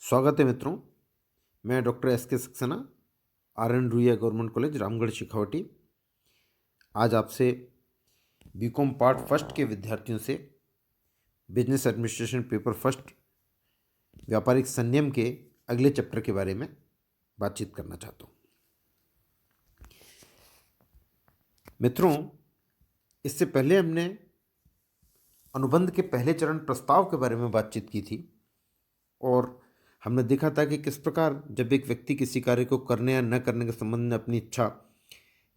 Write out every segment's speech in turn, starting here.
स्वागत है मित्रों। मैं doctor S K Saxena, R N Ruia government college Ramgarh Shekhawati आज आपसे बीकॉम पार्ट फर्स्ट के विद्यार्थियों से बिजनेस एडमिनिस्ट्रेशन पेपर फर्स्ट व्यापारिक संनियम के अगले चैप्टर के बारे में बातचीत करना चाहता हूँ। मित्रों, इससे पहले हमने अनुबंध के पहले चरण प्रस्ताव के बारे में बातचीत की थी और हमने देखा था कि किस प्रकार जब एक व्यक्ति किसी कार्य को करने या न करने के संबंध में अपनी इच्छा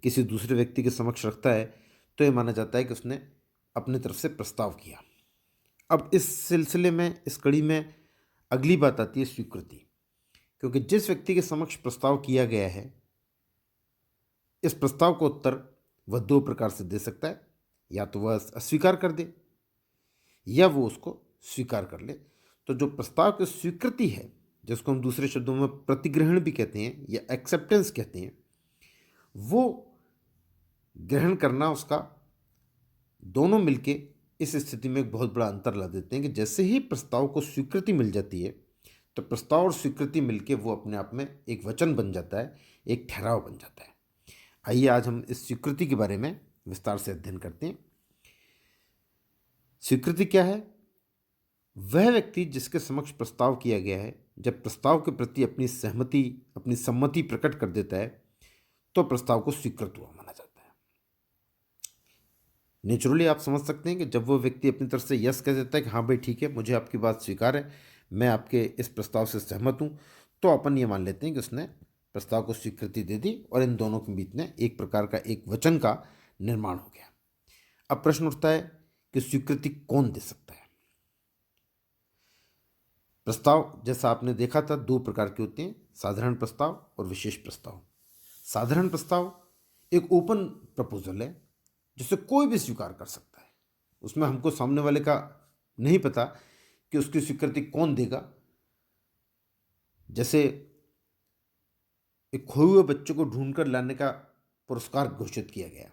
किसी दूसरे व्यक्ति के समक्ष रखता है तो ये माना जाता है कि उसने अपनी तरफ से प्रस्ताव किया। अब इस सिलसिले में, इस कड़ी में अगली बात आती है स्वीकृति, क्योंकि जिस व्यक्ति के समक्ष प्रस्ताव किया गया है इस प्रस्ताव को उत्तर वह दो प्रकार से दे सकता है, या तो वह अस्वीकार कर दे या वो उसको स्वीकार कर ले। तो जो प्रस्ताव की स्वीकृति है, जिसको हम दूसरे शब्दों में प्रतिग्रहण भी कहते हैं या एक्सेप्टेंस कहते हैं, वो ग्रहण करना उसका दोनों मिलके इस स्थिति में एक बहुत बड़ा अंतर ला देते हैं कि जैसे ही प्रस्ताव को स्वीकृति मिल जाती है तो प्रस्ताव और स्वीकृति मिलके वो अपने आप में एक वचन बन जाता है, एक ठहराव बन जाता है। आइए आज हम इस स्वीकृति के बारे में विस्तार से अध्ययन करते हैं। स्वीकृति क्या है? वह व्यक्ति जिसके समक्ष प्रस्ताव किया गया है जब प्रस्ताव के प्रति अपनी सहमति, अपनी सम्मति प्रकट कर देता है तो प्रस्ताव को स्वीकृत हुआ माना जाता है। नेचुरली आप समझ सकते हैं कि जब वो व्यक्ति अपनी तरफ से यस कह देता है कि हाँ भाई ठीक है, मुझे आपकी बात स्वीकार है, मैं आपके इस प्रस्ताव से सहमत हूँ, तो अपन ये मान लेते हैं कि उसने प्रस्ताव को स्वीकृति दे दी और इन दोनों के बीच में एक प्रकार का एक वचन का निर्माण हो गया। अब प्रश्न उठता है कि स्वीकृति कौन दे सकता है? प्रस्ताव जैसा आपने देखा था दो प्रकार के होते हैं, साधारण प्रस्ताव और विशेष प्रस्ताव। साधारण प्रस्ताव एक ओपन प्रपोजल है जिसे कोई भी स्वीकार कर सकता है। उसमें हमको सामने वाले का नहीं पता कि उसकी स्वीकृति कौन देगा। जैसे एक खोए हुए बच्चे को ढूंढकर लाने का पुरस्कार घोषित किया गया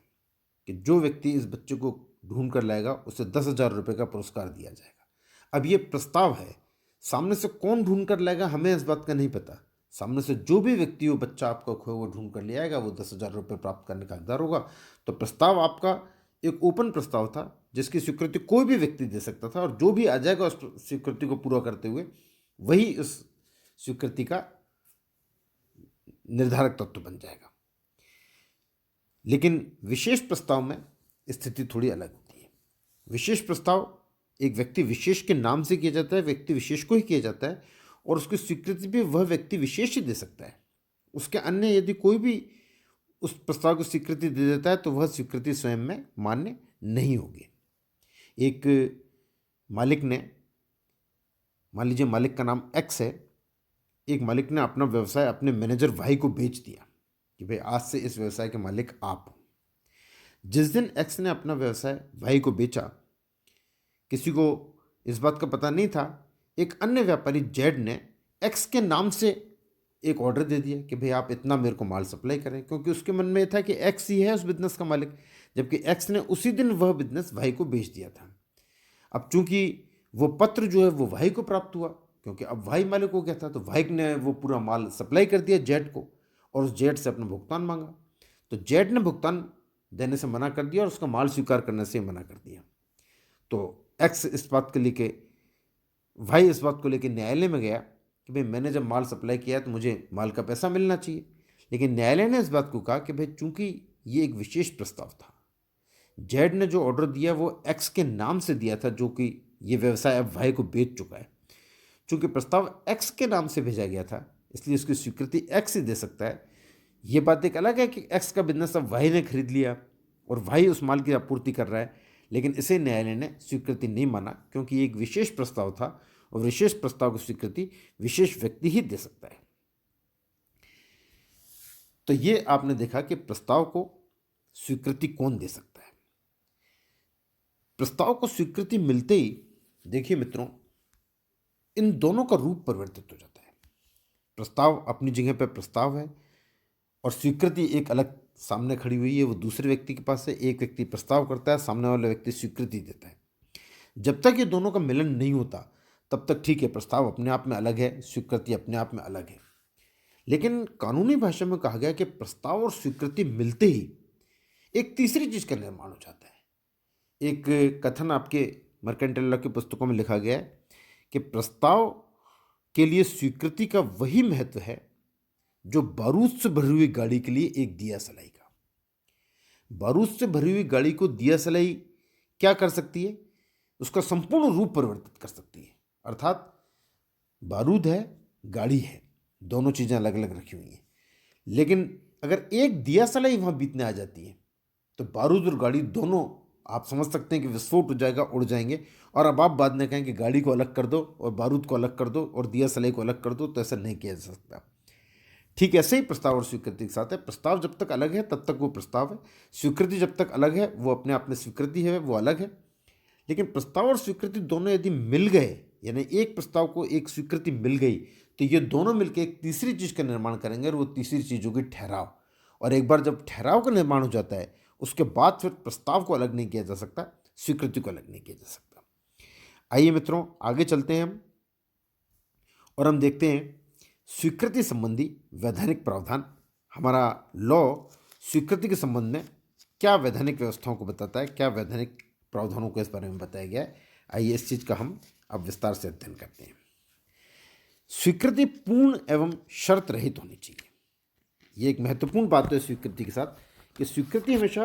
कि जो व्यक्ति इस बच्चे को ढूंढ कर लाएगा उसे 10,000 रुपये का पुरस्कार दिया जाएगा। अब ये प्रस्ताव है, सामने से कौन ढूंढ कर लाएगा हमें इस बात का नहीं पता। सामने से जो भी व्यक्ति वो बच्चा आपका खोया हुआ ढूंढ कर ले आएगा वो 10,000 रुपये प्राप्त करने का हकदार होगा। तो प्रस्ताव आपका एक ओपन प्रस्ताव था जिसकी स्वीकृति कोई भी व्यक्ति दे सकता था और जो भी आ जाएगा उस स्वीकृति को पूरा करते हुए वही उस स्वीकृति का निर्धारक तत्व बन जाएगा। लेकिन विशेष प्रस्ताव में स्थिति थोड़ी अलग होती है। विशेष प्रस्ताव एक व्यक्ति विशेष के नाम से किया जाता है, व्यक्ति विशेष को ही किया जाता है और उसकी स्वीकृति भी वह व्यक्ति विशेष ही दे सकता है। उसके अन्य यदि कोई भी उस प्रस्ताव को स्वीकृति दे देता है तो वह स्वीकृति स्वयं में मान्य नहीं होगी। एक मालिक ने, मान लीजिए मालिक का नाम एक्स है, एक मालिक ने अपना व्यवसाय अपने मैनेजर वाई को बेच दिया कि भाई आज से इस व्यवसाय के मालिक आप हो। जिस दिन एक्स ने अपना व्यवसाय वाई को बेचा, किसी को इस बात का पता नहीं था, एक अन्य व्यापारी जेड ने एक्स के नाम से एक ऑर्डर दे दिया कि भाई आप इतना मेरे को माल सप्लाई करें, क्योंकि उसके मन में यह था कि एक्स ही है उस बिजनेस का मालिक, जबकि एक्स ने उसी दिन वह बिजनेस वाई को बेच दिया था। अब चूंकि वो पत्र जो है वो वाई को प्राप्त हुआ, क्योंकि अब वाई मालिक हो गया था, तो वाई ने वो पूरा माल सप्लाई कर दिया जेड को और उस जेड से अपना भुगतान मांगा। तो जेड ने भुगतान देने से मना कर दिया और उसका माल स्वीकार करने से मना कर दिया। तो एक्स इस बात को लेके, भाई इस बात को लेके न्यायालय में गया कि भाई मैंने जब माल सप्लाई किया तो मुझे माल का पैसा मिलना चाहिए। लेकिन न्यायालय ने इस बात को कहा कि भाई चूंकि ये एक विशेष प्रस्ताव था, जेड ने जो ऑर्डर दिया वो एक्स के नाम से दिया था, जो कि ये व्यवसाय अब भाई को बेच चुका है। चूंकि प्रस्ताव एक्स के नाम से भेजा गया था इसलिए उसकी स्वीकृति एक्स ही दे सकता है। ये बात एक अलग है कि एक्स का बिजनेस अब वाई ने खरीद लिया और वाई उस माल की आपूर्ति कर रहा है, लेकिन इसे न्यायालय ने स्वीकृति नहीं माना क्योंकि ये एक विशेष प्रस्ताव था और विशेष प्रस्ताव की स्वीकृति विशेष व्यक्ति ही दे सकता है। तो ये आपने देखा कि प्रस्ताव को स्वीकृति कौन दे सकता है। प्रस्ताव को स्वीकृति मिलते ही देखिए मित्रों, इन दोनों का रूप परिवर्तित हो जाता है। प्रस्ताव अपनी जगह पर प्रस्ताव है और स्वीकृति एक अलग सामने खड़ी हुई है, वो दूसरे व्यक्ति के पास है। एक व्यक्ति प्रस्ताव करता है, सामने वाला व्यक्ति स्वीकृति देता है। जब तक ये दोनों का मिलन नहीं होता तब तक ठीक है, प्रस्ताव अपने आप में अलग है, स्वीकृति अपने आप में अलग है। लेकिन कानूनी भाषा में कहा गया कि प्रस्ताव और स्वीकृति मिलते ही एक तीसरी चीज का निर्माण हो जाता है। एक कथन आपके मर्केंटाइल लॉ की पुस्तकों में लिखा गया है कि प्रस्ताव के लिए स्वीकृति का वही महत्व है जो बारूद से भरी हुई गाड़ी के लिए एक दिया सलाई का। बारूद से भरी हुई गाड़ी को दिया सलाई क्या कर सकती है? उसका संपूर्ण रूप परिवर्तित कर सकती है। अर्थात बारूद है, गाड़ी है, दोनों चीजें अलग अलग रखी हुई हैं, लेकिन अगर एक दिया सलाई वहां बीतने आ जाती है तो बारूद और गाड़ी दोनों, आप समझ सकते हैं कि विस्फोट हो जाएगा, उड़ जाएंगे। और अब आप बाद में कहें कि गाड़ी को अलग कर दो और बारूद को अलग कर दो और दिया सलाई को अलग कर दो, तो ऐसा नहीं किया जा सकता। ठीक ऐसे ही प्रस्ताव और स्वीकृति के साथ है। प्रस्ताव जब तक अलग है तब तक वो प्रस्ताव है, स्वीकृति जब तक अलग है वो अपने आप में स्वीकृति है, वो अलग है। लेकिन प्रस्ताव और स्वीकृति दोनों यदि मिल गए, यानी एक प्रस्ताव को एक स्वीकृति मिल गई, तो ये दोनों मिलकर एक तीसरी चीज का निर्माण करेंगे और वो तीसरी चीज होगी ठहराव। और एक बार जब ठहराव का निर्माण हो जाता है उसके बाद फिर प्रस्ताव को अलग नहीं किया जा सकता, स्वीकृति को अलग नहीं किया जा सकता। आइए मित्रों, आगे चलते हैं हम और हम देखते हैं स्वीकृति संबंधी वैधानिक प्रावधान। हमारा लॉ स्वीकृति के संबंध में क्या वैधानिक व्यवस्थाओं को बताता है, क्या वैधानिक प्रावधानों को इस बारे में बताया गया है। आइए इस चीज का हम अब विस्तार से अध्ययन करते हैं। स्वीकृति पूर्ण एवं शर्त रहित होनी चाहिए। ये एक महत्वपूर्ण बात है स्वीकृति के साथ कि स्वीकृति हमेशा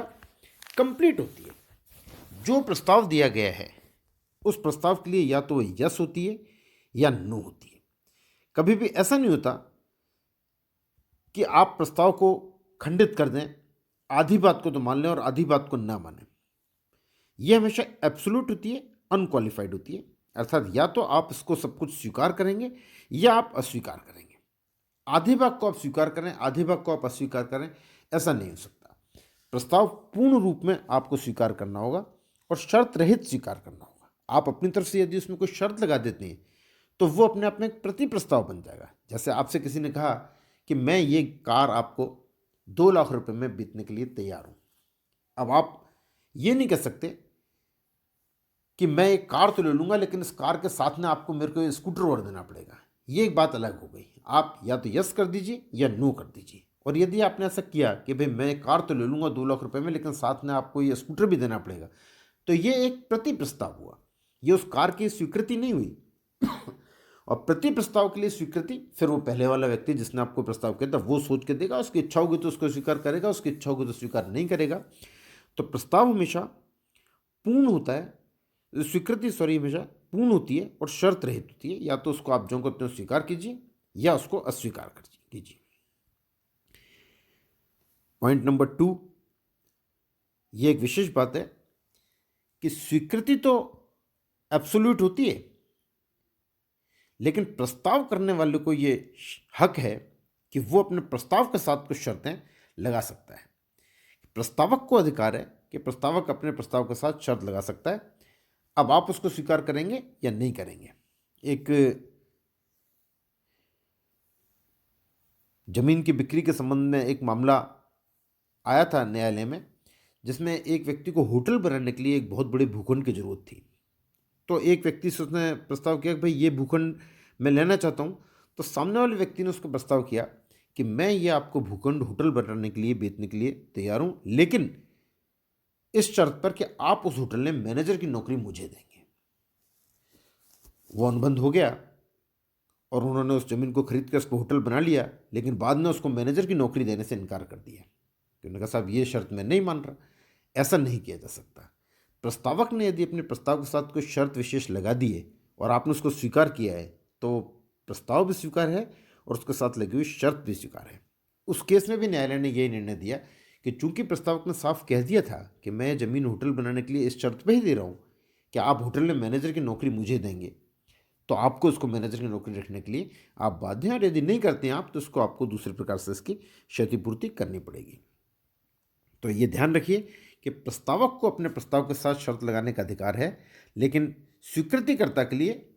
कंप्लीट होती है। जो प्रस्ताव दिया गया है उस प्रस्ताव के लिए या तो वो यस होती है या नो होती है। कभी भी ऐसा नहीं होता कि आप प्रस्ताव को खंडित कर दें, आधी बात को तो मान लें और आधी बात को ना मानें। यह हमेशा एब्सोल्यूट होती है, अनक्वालिफाइड होती है। अर्थात या तो आप इसको सब कुछ स्वीकार करेंगे या आप अस्वीकार करेंगे। आधे भाग को आप स्वीकार करें, आधे भाग को आप अस्वीकार करें, ऐसा नहीं हो सकता। प्रस्ताव पूर्ण रूप में आपको स्वीकार करना होगा और शर्त रहित स्वीकार करना होगा। आप अपनी तरफ से यदि उसमें कोई शर्त लगा देते हैं तो वो अपने आप में एक प्रति प्रस्ताव बन जाएगा। जैसे आपसे किसी ने कहा कि मैं ये कार आपको 2 लाख रुपए में बेचने के लिए तैयार हूं। अब आप ये नहीं कह सकते कि मैं एक कार तो ले लूंगा लेकिन इस कार के साथ में आपको मेरे को स्कूटर और देना पड़ेगा। ये एक बात अलग हो गई। आप या तो यस कर दीजिए या नो कर दीजिए। और यदि आपने ऐसा किया कि भाई मैं कार तो ले लूंगा 2 लाख रुपए में लेकिन साथ में आपको ये स्कूटर भी देना पड़ेगा, तो ये एक प्रति प्रस्ताव हुआ। ये उस कार की स्वीकृति नहीं हुई। और प्रति प्रस्ताव के लिए स्वीकृति फिर वो पहले वाला व्यक्ति जिसने आपको प्रस्ताव किया था वो सोच के देगा। उसकी इच्छा होगी तो उसको स्वीकार करेगा, उसकी इच्छा होगी तो स्वीकार नहीं करेगा। तो प्रस्ताव हमेशा पूर्ण होता है, स्वीकृति हमेशा पूर्ण होती है और शर्त रहित होती है। या तो उसको आप जो कहते हैं स्वीकार कीजिए या उसको अस्वीकार कीजिए। पॉइंट नंबर 2, ये एक विशेष बात है कि स्वीकृति तो एब्सोल्यूट होती है, लेकिन प्रस्ताव करने वाले को ये हक है कि वो अपने प्रस्ताव के साथ कुछ शर्तें लगा सकता है। प्रस्तावक को अधिकार है कि प्रस्तावक अपने प्रस्ताव के साथ शर्त लगा सकता है। अब आप उसको स्वीकार करेंगे या नहीं करेंगे। एक जमीन की बिक्री के संबंध में एक मामला आया था न्यायालय में, जिसमें एक व्यक्ति को होटल बनाने के लिए एक बहुत बड़े भूखंड की जरूरत थी। तो एक व्यक्ति से उसने प्रस्ताव किया कि भाई ये भूखंड मैं लेना चाहता हूँ। तो सामने वाले व्यक्ति ने उसको प्रस्ताव किया कि मैं ये आपको भूखंड होटल बनाने के लिए बेचने के लिए तैयार हूँ, लेकिन इस शर्त पर कि आप उस होटल में मैनेजर की नौकरी मुझे देंगे। वो अनुबंध हो गया और उन्होंने उस जमीन को खरीद कर उसको होटल बना लिया, लेकिन बाद में उसको मैनेजर की नौकरी देने से इनकार कर दिया। उन्होंने कहा साहब ये शर्त मैं नहीं मान रहा। ऐसा नहीं किया जा सकता। प्रस्तावक ने यदि अपने प्रस्ताव के साथ कोई शर्त विशेष लगा दी है और आपने उसको स्वीकार किया है तो प्रस्ताव भी स्वीकार है और उसके साथ लगी हुई शर्त भी स्वीकार है। उस केस में भी न्यायालय ने यही निर्णय दिया कि चूंकि प्रस्तावक ने साफ कह दिया था कि मैं जमीन होटल बनाने के लिए इस शर्त पर ही दे रहा हूँ कि आप होटल में मैनेजर की नौकरी मुझे देंगे, तो आपको उसको मैनेजर की नौकरी रखने के लिए आप बाध्य हैं। और यदि नहीं करते हैं आप तो उसको आपको दूसरे प्रकार से इसकी क्षतिपूर्ति करनी पड़ेगी। तो ये ध्यान रखिए कि प्रस्तावक को अपने प्रस्ताव के साथ शर्त लगाने का अधिकार है, लेकिन स्वीकृतिकर्ता के लिए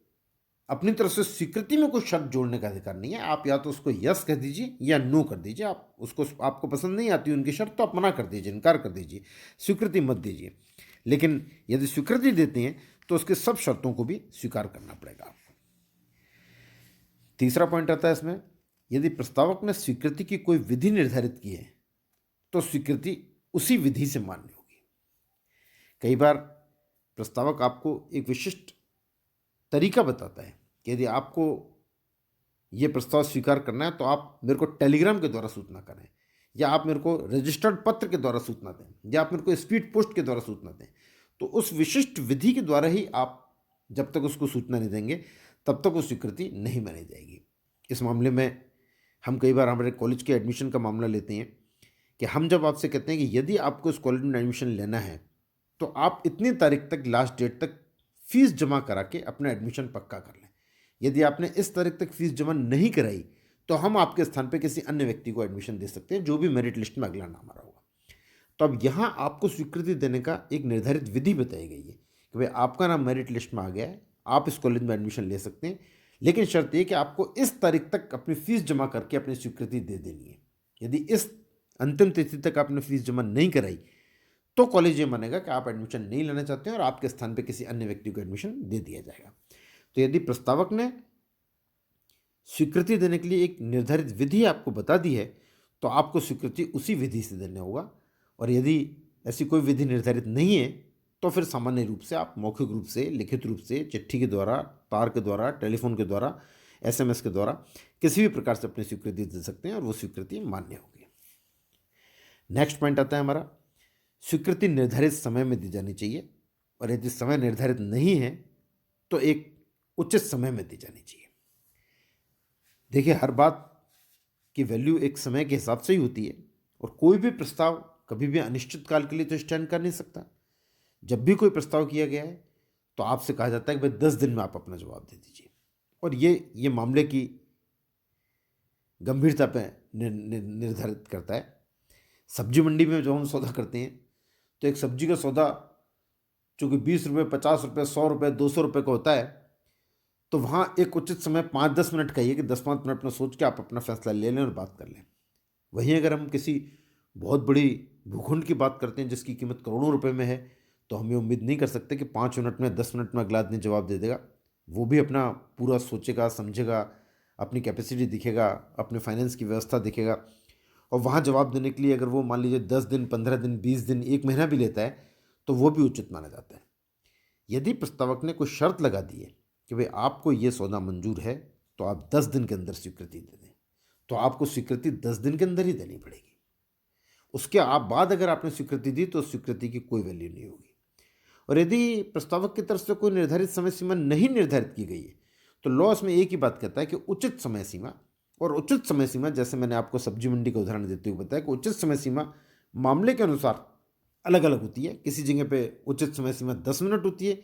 अपनी तरफ से स्वीकृति में कोई शर्त जोड़ने का अधिकार नहीं है। आप या तो उसको यस कह दीजिए या नो कर दीजिए। आप उसको आपको पसंद नहीं आती उनकी शर्त तो आप मना कर दीजिए, इनकार कर दीजिए, स्वीकृति मत दीजिए। लेकिन यदि स्वीकृति देते हैं तो उसके सब शर्तों को भी स्वीकार करना पड़ेगा। तीसरा पॉइंट आता है इसमें, यदि प्रस्तावक ने स्वीकृति की कोई विधि निर्धारित की है तो स्वीकृति उसी विधि से मान्य होगी। कई बार प्रस्तावक आपको एक विशिष्ट तरीका बताता है कि यदि आपको ये प्रस्ताव स्वीकार करना है तो आप मेरे को टेलीग्राम के द्वारा सूचना करें, या आप मेरे को रजिस्टर्ड पत्र के द्वारा सूचना दें, या आप मेरे को स्पीड पोस्ट के द्वारा सूचना दें। तो उस विशिष्ट विधि के द्वारा ही आप जब तक उसको सूचना नहीं देंगे तब तक वो स्वीकृति नहीं मानी जाएगी। इस मामले में हम कई बार हमारे कॉलेज के एडमिशन का मामला लेते हैं कि हम जब आपसे कहते हैं कि यदि आपको इस कॉलेज में एडमिशन लेना है तो आप इतनी तारीख तक, लास्ट डेट तक फीस जमा करा के अपना एडमिशन पक्का कर लें। यदि आपने इस तारीख तक फीस जमा नहीं कराई तो हम आपके स्थान पर किसी अन्य व्यक्ति को एडमिशन दे सकते हैं जो भी मेरिट लिस्ट में अगला नाम आ रहा होगा। तो अब यहाँ आपको स्वीकृति देने का एक निर्धारित विधि बताई गई है कि भाई आपका नाम मेरिट लिस्ट में आ गया है, आप इस कॉलेज में एडमिशन ले सकते हैं, लेकिन शर्त ये कि आपको इस तारीख तक अपनी फीस जमा करके अपनी स्वीकृति दे देनी है। यदि इस अंतिम तिथि तक आपने फीस जमा नहीं कराई तो कॉलेज ये मानेगा कि आप एडमिशन नहीं लेना चाहते हैं और आपके स्थान पर किसी अन्य व्यक्ति को एडमिशन दे दिया जाएगा। तो यदि प्रस्तावक ने स्वीकृति देने के लिए एक निर्धारित विधि आपको बता दी है तो आपको स्वीकृति उसी विधि से देना होगा, और यदि ऐसी कोई विधि निर्धारित नहीं है तो फिर सामान्य रूप से आप मौखिक रूप से, लिखित रूप से, चिट्ठी के द्वारा, तार के द्वारा, टेलीफोन के द्वारा, एसएमएस के द्वारा किसी भी प्रकार से अपनी स्वीकृति दे सकते हैं और वो स्वीकृति मान्य होगी। नेक्स्ट पॉइंट आता है हमारा, स्वीकृति निर्धारित समय में दी जानी चाहिए, और यदि समय निर्धारित नहीं है तो एक उचित समय में दी जानी चाहिए। देखिए, हर बात की वैल्यू एक समय के हिसाब से ही होती है, और कोई भी प्रस्ताव कभी भी अनिश्चित काल के लिए तो स्टैंड कर नहीं सकता। जब भी कोई प्रस्ताव किया गया है तो आपसे कहा जाता है कि भाई 10 दिन में आप अपना जवाब दे दीजिए, और ये मामले की गंभीरता पे निर्धारित करता है। सब्जी मंडी में जब हम सौदा करते हैं तो एक सब्जी का सौदा चूँकि 20 रुपये, 50 रुपये, 100 रुपये, 200 रुपये का होता है, तो वहाँ एक उचित समय 5-10 मिनट का ही है कि 10-5 मिनट में सोच के आप अपना फैसला ले लें और बात कर लें। वहीं अगर हम किसी बहुत बड़ी भूखंड की बात करते हैं जिसकी कीमत करोड़ों रुपए में है, तो हम ये उम्मीद नहीं कर सकते कि 5 मिनट में, 10 मिनट में अगला आदमी जवाब दे देगा। वो भी अपना पूरा सोचेगा, समझेगा, अपनी कैपेसिटी दिखेगा, अपने फाइनेंस की व्यवस्था दिखेगा, और वहाँ जवाब देने के लिए अगर वो मान लीजिए 10 दिन, 15 दिन, 20 दिन, 1 महीना भी लेता है तो वो भी उचित माना जाता है। यदि प्रस्तावक ने कोई शर्त लगा दी है कि भाई आपको ये सौदा मंजूर है तो आप 10 दिन के अंदर स्वीकृति दे दें, तो आपको स्वीकृति 10 दिन के अंदर ही देनी पड़ेगी। उसके बाद अगर आपने स्वीकृति दी तो स्वीकृति की कोई वैल्यू नहीं होगी। और यदि प्रस्तावक की तरफ से कोई निर्धारित समय सीमा नहीं निर्धारित की गई है तो लॉ इसमें एक ही बात कहता है कि उचित समय सीमा, और उचित समय सीमा जैसे मैंने आपको सब्जी मंडी का उदाहरण देते हुए बताया कि उचित समय सीमा मामले के अनुसार अलग अलग होती है। किसी जगह पे उचित समय सीमा 10 मिनट होती है,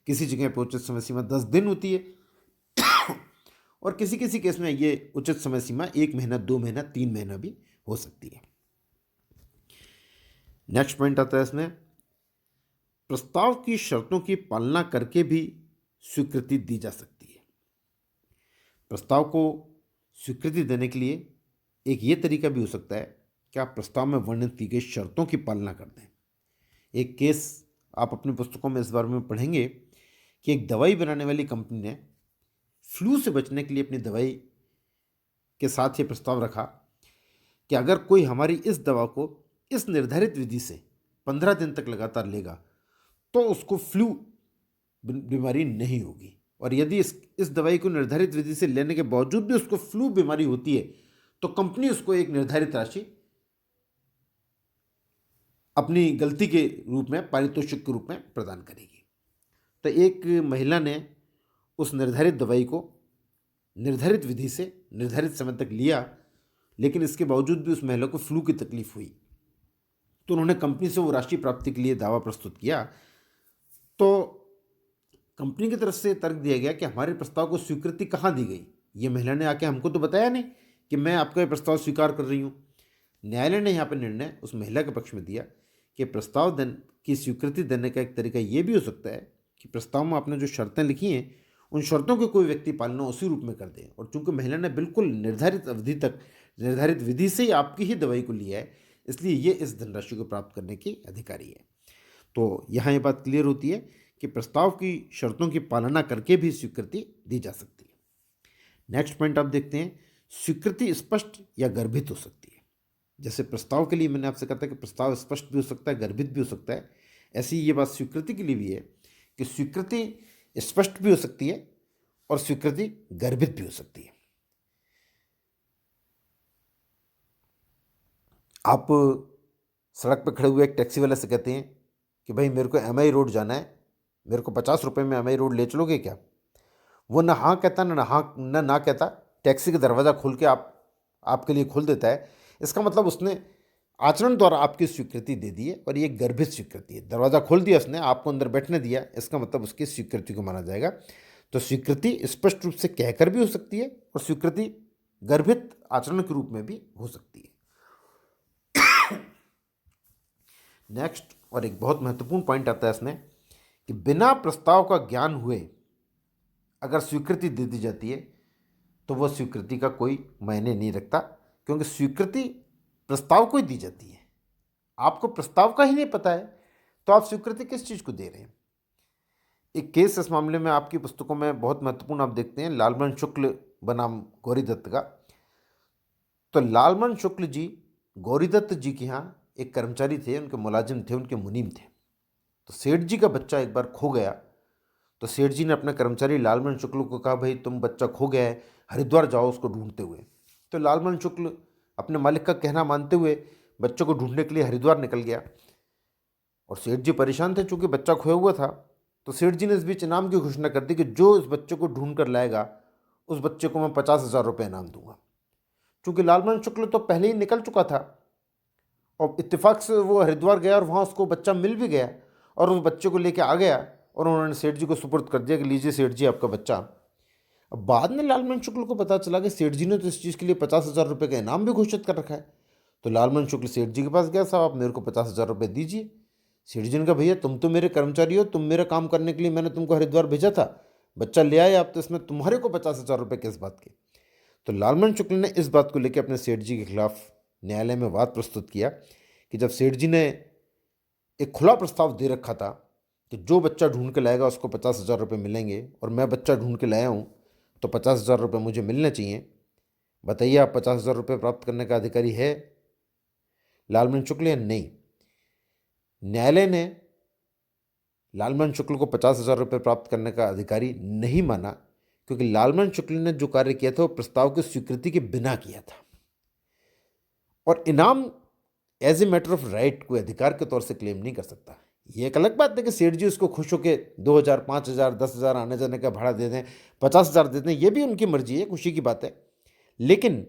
किसी जगह पे उचित समय सीमा 10 दिन होती है और किसी किसी केस में ये उचित समय सीमा 1 महीना, 2 महीना, 3 महीना भी हो सकती है। नेक्स्ट पॉइंट आता है इसमें, प्रस्ताव की शर्तों की पालना करके भी स्वीकृति दी जा सकती है। प्रस्ताव को स्वीकृति देने के लिए एक ये तरीका भी हो सकता है कि आप प्रस्ताव में वर्णित की गई शर्तों की पालना कर दें। एक केस आप अपनी पुस्तकों में इस बारे में पढ़ेंगे कि एक दवाई बनाने वाली कंपनी ने फ्लू से बचने के लिए अपनी दवाई के साथ ये प्रस्ताव रखा कि अगर कोई हमारी इस दवा को इस निर्धारित विधि से 15 दिन तक लगातार लेगा तो उसको फ्लू बीमारी नहीं होगी, और यदि इस दवाई को निर्धारित विधि से लेने के बावजूद भी उसको फ्लू बीमारी होती है तो कंपनी उसको एक निर्धारित राशि अपनी गलती के रूप में, पारितोषिक के रूप में प्रदान करेगी। तो एक महिला ने उस निर्धारित दवाई को निर्धारित विधि से निर्धारित समय तक लिया, लेकिन इसके बावजूद भी उस महिला को फ्लू की तकलीफ हुई, तो उन्होंने कंपनी से वो राशि प्राप्ति के लिए दावा प्रस्तुत किया। तो कंपनी की तरफ से तर्क दिया गया कि हमारे प्रस्ताव को स्वीकृति कहाँ दी गई, ये महिला ने आके हमको तो बताया नहीं कि मैं आपका ये प्रस्ताव स्वीकार कर रही हूँ। न्यायालय ने यहाँ पर निर्णय उस महिला के पक्ष में दिया कि प्रस्ताव की स्वीकृति देने का एक तरीका ये भी हो सकता है कि प्रस्ताव में आपने जो शर्तें लिखी हैं उन शर्तों को कोई व्यक्ति पालना उसी रूप में कर दे, और चूंकि महिला ने बिल्कुल निर्धारित अवधि तक निर्धारित विधि से ही आपकी ही दवाई को लिया है, इसलिए ये इस धनराशि को प्राप्त करने की अधिकारी है। तो यहाँ ये बात क्लियर होती है कि प्रस्ताव की शर्तों की पालना करके भी स्वीकृति दी जा सकती है। नेक्स्ट पॉइंट आप देखते हैं, स्वीकृति स्पष्ट या गर्भित हो सकती है। जैसे प्रस्ताव के लिए मैंने आपसे कहा था कि प्रस्ताव स्पष्ट भी हो सकता है, गर्भित भी हो सकता है, ऐसी ये बात स्वीकृति के लिए भी है कि स्वीकृति स्पष्ट भी हो सकती है और स्वीकृति गर्भित भी हो सकती है। आप सड़क पर खड़े हुए एक टैक्सी वाले से कहते हैं कि भाई मेरे को एमआई रोड जाना है, मेरे को 50 रुपये में एमआई रोड ले चलोगे क्या? वो ना हाँ कहता ना कहता, टैक्सी का दरवाज़ा खोल के आपके लिए खोल देता है। इसका मतलब उसने आचरण द्वारा आपकी स्वीकृति दे दी है और ये गर्भित स्वीकृति है। दरवाज़ा खोल दिया उसने, आपको अंदर बैठने दिया, इसका मतलब उसकी स्वीकृति को माना जाएगा। तो स्वीकृति स्पष्ट रूप से कहकर भी हो सकती है और स्वीकृति गर्भित आचरण के रूप में भी हो सकती है। नेक्स्ट, और एक बहुत महत्वपूर्ण पॉइंट आता है इसमें कि बिना प्रस्ताव का ज्ञान हुए अगर स्वीकृति दे दी जाती है तो वह स्वीकृति का कोई मायने नहीं रखता, क्योंकि स्वीकृति प्रस्ताव को ही दी जाती है। आपको प्रस्ताव का ही नहीं पता है तो आप स्वीकृति किस चीज़ को दे रहे हैं? एक केस इस मामले में आपकी पुस्तकों में बहुत महत्वपूर्ण आप देखते हैं, लालमन शुक्ल बनाम गौरीदत्त का। तो लालमन शुक्ल जी गौरीदत्त जी के यहाँ एक कर्मचारी थे, उनके मुलाजिम थे, उनके मुनीम थे। तो सेठ जी का बच्चा एक बार खो गया, तो सेठ जी ने अपने कर्मचारी लालमन शुक्ल को कहा, भाई तुम बच्चा खो गया है, हरिद्वार जाओ उसको ढूंढते हुए। तो लालमन शुक्ल अपने मालिक का कहना मानते हुए बच्चों को ढूंढने के लिए हरिद्वार निकल गया। और सेठ जी परेशान थे, चूंकि बच्चा खोया हुआ था। तो सेठ जी ने इस बीच इनाम की घोषणा कर दी कि जो इस बच्चे को ढूंढ कर लाएगा उस बच्चे को मैं 50,000 रुपये इनाम दूंगा। चूंकि लालमन शुक्ल तो पहले ही निकल चुका था और इत्तेफाक से वो हरिद्वार गया और वहाँ उसको बच्चा मिल भी गया और उस बच्चे को लेके आ गया और उन्होंने सेठ जी को सुपुर्द कर दिया कि लीजिए सेठ जी आपका बच्चा। अब बाद में लालमन शुक्ल को पता चला कि सेठ जी ने तो इस चीज़ के लिए 50,000 रुपये का इनाम भी घोषित कर रखा है। तो लालमन शुक्ल सेठ जी के पास गया, साहब आप मेरे को 50,000 रुपये दीजिए। सेठ जी ने कहा, भैया तुम तो मेरे कर्मचारी हो, तुम मेरा काम करने के लिए मैंने तुमको हरिद्वार भेजा था, बच्चा ले आए आप, तो इसमें तुम्हारे को 50,000 रुपये किस बात के? तो लालमन शुक्ल ने इस बात को लेकर अपने सेठ जी के खिलाफ न्यायालय में वाद प्रस्तुत किया कि जब सेठ जी ने एक खुला प्रस्ताव दे रखा था कि जो बच्चा ढूंढ के लाएगा उसको 50,000 रुपये मिलेंगे और मैं बच्चा ढूंढ के लाया हूँ तो 50,000 रुपये मुझे मिलने चाहिए, बताइए आप 50,000 रुपये प्राप्त करने का अधिकारी है लालमन शुक्ल या नहीं? न्यायालय ने लालमन शुक्ल को 50,000 रुपये प्राप्त करने का अधिकारी नहीं माना, क्योंकि लालमन शुक्ल ने जो कार्य किया था वो प्रस्ताव की स्वीकृति के बिना किया था और इनाम as a matter of right कोई अधिकार के तौर से क्लेम नहीं कर सकता। ये एक अलग बात है कि सेठ जी उसको खुश होकर 2,000, 5,000, 10,000 आने जाने का भाड़ा दे दें, 50,000 दे दें, ये भी उनकी मर्जी है, खुशी की बात है। लेकिन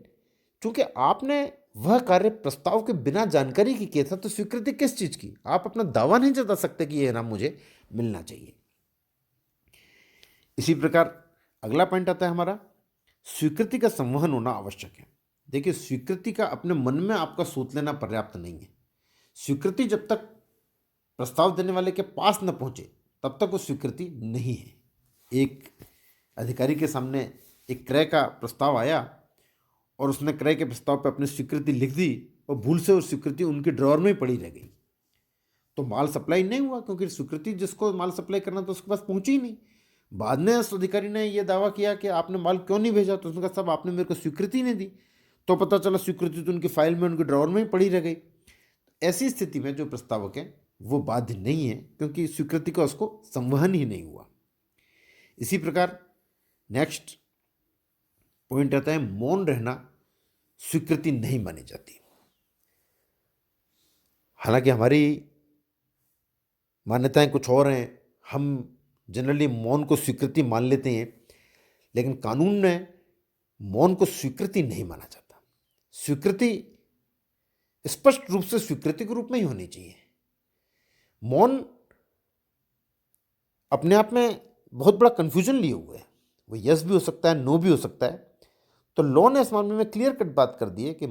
चूंकि आपने वह कार्य प्रस्ताव के बिना जानकारी की किया था तो स्वीकृति किस चीज़ की? आप अपना दावा नहीं जता सकते कि यह इनाम मुझे मिलना चाहिए। इसी प्रकार अगला पॉइंट आता है हमारा, स्वीकृति का संवहन होना आवश्यक है। देखिए, स्वीकृति का अपने मन में आपका सोच लेना पर्याप्त नहीं है। स्वीकृति जब तक प्रस्ताव देने वाले के पास न पहुंचे तब तक वो स्वीकृति नहीं है। एक अधिकारी के सामने एक क्रय का प्रस्ताव आया और उसने क्रय के प्रस्ताव पर अपनी स्वीकृति लिख दी और भूल से वो स्वीकृति उनके ड्रॉअर में ही पड़ी रह गई, तो माल सप्लाई नहीं हुआ, क्योंकि स्वीकृति जिसको माल सप्लाई करना था उसके पास पहुंची ही नहीं। बाद में उस अधिकारी ने यह दावा किया कि आपने माल क्यों नहीं भेजा, तो उसने कहा साहब आपने मेरे को स्वीकृति नहीं दी। तो पता चला स्वीकृति तो उनकी फाइल में उनके ड्रॉअर में ही पड़ी रह गई। ऐसी स्थिति में जो प्रस्तावक है वो बाध्य नहीं है, क्योंकि स्वीकृति का उसको संवहन ही नहीं हुआ। इसी प्रकार नेक्स्ट पॉइंट आता है, मौन रहना स्वीकृति नहीं मानी जाती। हालांकि हमारी मान्यताएं कुछ और हैं, हम जनरली मौन को स्वीकृति मान लेते हैं, लेकिन कानून में मौन को स्वीकृति नहीं माना जाता। स्वीकृति स्पष्ट रूप से स्वीकृति के रूप में ही होनी चाहिए। मौन अपने आप में बहुत बड़ा कंफ्यूजन लिए हुए है, वो यस भी हो सकता है, नो भी हो सकता है। तो लॉ ने इस मामले में क्लियर कट बात कर दी है कि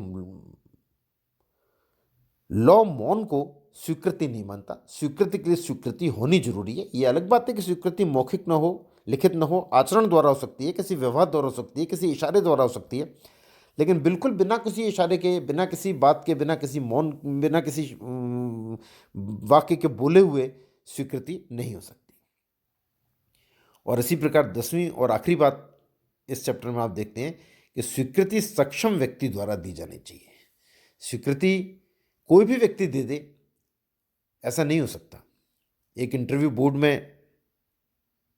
लॉ मौन को स्वीकृति नहीं मानता। स्वीकृति के लिए स्वीकृति होनी जरूरी है। ये अलग बात है कि स्वीकृति मौखिक न हो, लिखित न हो, आचरण द्वारा हो सकती है, किसी व्यवहार द्वारा हो सकती है, किसी इशारे द्वारा हो सकती है, लेकिन बिल्कुल बिना किसी इशारे के, बिना किसी बात के, बिना किसी मौन, बिना किसी वाक्य के बोले हुए स्वीकृति नहीं हो सकती। और इसी प्रकार 10वीं और आखिरी बात इस चैप्टर में आप देखते हैं कि स्वीकृति सक्षम व्यक्ति द्वारा दी जानी चाहिए। स्वीकृति कोई भी व्यक्ति दे दे ऐसा नहीं हो सकता। एक इंटरव्यू बोर्ड में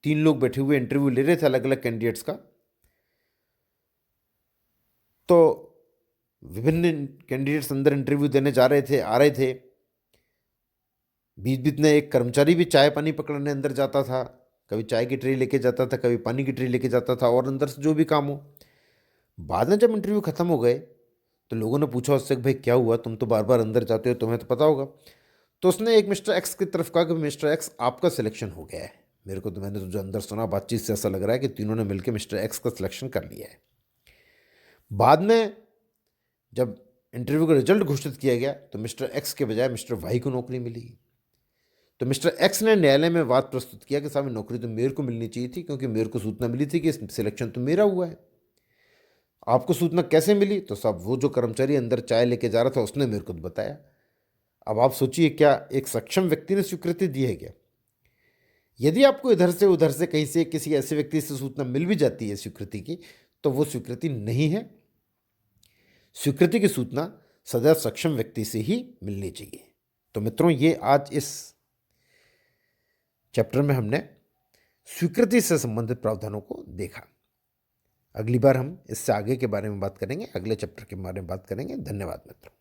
3 लोग बैठे हुए इंटरव्यू ले रहे थे अलग अलग कैंडिडेट्स का, तो विभिन्न कैंडिडेट्स अंदर इंटरव्यू देने जा रहे थे, आ रहे थे। बीच बीच में एक कर्मचारी भी चाय पानी पकड़ने अंदर जाता था, कभी चाय की ट्रे लेके जाता था, कभी पानी की ट्रे लेके जाता था, और अंदर से जो भी काम हो। बाद में जब इंटरव्यू खत्म हो गए तो लोगों ने पूछा उससे कि भाई क्या हुआ, तुम तो बार बार अंदर जाते हो, तुम्हें तो पता होगा। तो उसने एक मिस्टर एक्स की तरफ कहा कि मिस्टर एक्स आपका सिलेक्शन हो गया है। मेरे को तो, मैंने तो जो अंदर सुना बातचीत से ऐसा लग रहा है कि तीनों ने मिलकर मिस्टर एक्स का सिलेक्शन कर लिया है। बाद में जब इंटरव्यू का रिजल्ट घोषित किया गया तो मिस्टर एक्स के बजाय मिस्टर वाई को नौकरी मिली। तो मिस्टर एक्स ने न्यायालय में बात प्रस्तुत किया कि साहब नौकरी तो मेरे को मिलनी चाहिए थी, क्योंकि मेरे को सूचना मिली थी कि सिलेक्शन तो मेरा हुआ है। आपको सूचना कैसे मिली? तो साहब वो जो कर्मचारी अंदर चाय लेके जा रहा था उसने मेरे को तो बताया। अब आप सोचिए, क्या एक सक्षम व्यक्ति ने स्वीकृति दी है क्या? यदि आपको इधर से उधर से कहीं से किसी ऐसे व्यक्ति से सूचना मिल भी जाती है स्वीकृति की, तो वो स्वीकृति नहीं है। स्वीकृति की सूचना सदैव सक्षम व्यक्ति से ही मिलनी चाहिए। तो मित्रों, ये आज इस चैप्टर में हमने स्वीकृति से संबंधित प्रावधानों को देखा। अगली बार हम इससे आगे के बारे में बात करेंगे, अगले चैप्टर के बारे में बात करेंगे। धन्यवाद मित्रों।